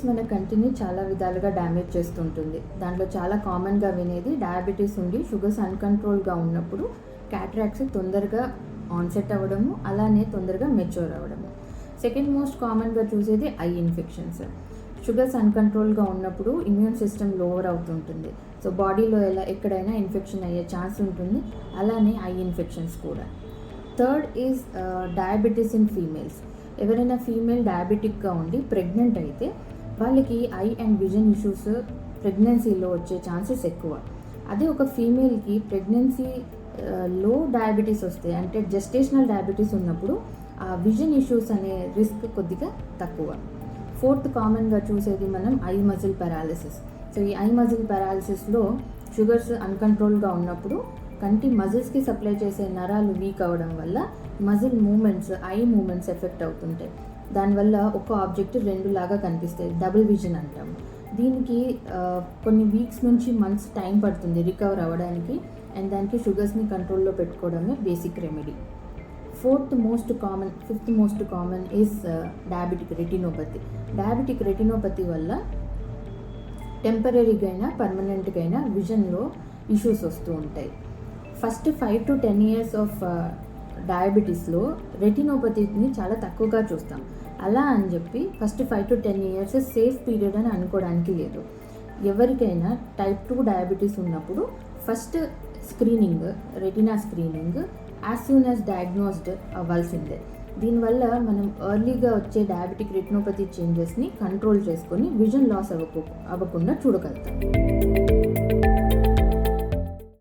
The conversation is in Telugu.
మన కంటిని చాలా విధాలుగా డ్యామేజ్ చేస్తుంటుంది. దాంట్లో చాలా కామన్గా వినేది డయాబెటీస్ ఉండి షుగర్స్ అన్కంట్రోల్గా ఉన్నప్పుడు క్యాటరాక్ట్స్ తొందరగా ఆన్సెట్ అవ్వడము, అలానే తొందరగా మెచ్యూర్ అవ్వడము. సెకండ్ మోస్ట్ కామన్గా చూసేది ఐ ఇన్ఫెక్షన్స్. షుగర్స్ అన్కంట్రోల్గా ఉన్నప్పుడు ఇమ్యూన్ సిస్టమ్ లోవర్ అవుతుంటుంది. సో బాడీలో ఎక్కడైనా ఇన్ఫెక్షన్ అయ్యే ఛాన్స్ ఉంటుంది, అలానే ఐ ఇన్ఫెక్షన్స్ కూడా. Third is diabetes in females. ఎవరైనా ఫీమేల్ డయాబెటిక్గా ఉండి ప్రెగ్నెంట్ అయితే వాళ్ళకి ఐ అండ్ విజన్ ఇష్యూస్ ప్రెగ్నెన్సీలో వచ్చే ఛాన్సెస్ ఎక్కువ. అదే ఒక ఫీమేల్కి ప్రెగ్నెన్సీలో డయాబెటీస్ వస్తే, అంటే జెస్టేషనల్ డయాబెటీస్ ఉన్నప్పుడు ఆ విజన్ ఇష్యూస్ అనే రిస్క్ కొద్దిగా తక్కువ. ఫోర్త్ కామన్గా చూసేది మనం ఐ మజిల్ పారాలిసిస్. సో ఈ ఐ మజిల్ పారాలిసిస్లో షుగర్స్ అన్కంట్రోల్గా ఉన్నప్పుడు కంటి మజిల్స్కి సప్లై చేసే నరాలు వీక్ అవ్వడం వల్ల muscle movements, eye movements affect అవుతుంటాయి. దానివల్ల ఒక ఆబ్జెక్ట్ రెండు లాగా కనిపిస్తాయి, డబుల్ విజన్ అంటాము. దీనికి కొన్ని వీక్స్ నుంచి మంత్స్ టైం పడుతుంది రికవర్ అవ్వడానికి, అండ్ దానికి షుగర్స్ని కంట్రోల్లో పెట్టుకోవడమే basic remedy. Fifth most common is diabetic retinopathy. Diabetic retinopathy వల్ల టెంపరీగా అయినా పర్మనెంట్గా అయినా విజన్లో ఇష్యూస్ వస్తూ ఉంటాయి. ఫస్ట్ 5 to 10 years ఆఫ్ డయాబెటీస్లో రెటినోపతిని చాలా తక్కువగా చూస్తాం. అలా అని చెప్పి first 5 to 10 years safe period అని అనుకోవడానికి లేదు. ఎవరికైనా టైప్ 2 డయాబెటీస్ ఉన్నప్పుడు first screening, retina screening as soon as diagnosed అవ్వాల్సిందే. దీనివల్ల మనం ఎర్లీగా వచ్చే డయాబెటిక్ రెటినోపతి చేంజెస్ని కంట్రోల్ చేసుకొని విజన్ లాస్ అవ్వకుండా చూడగలుగుతాం.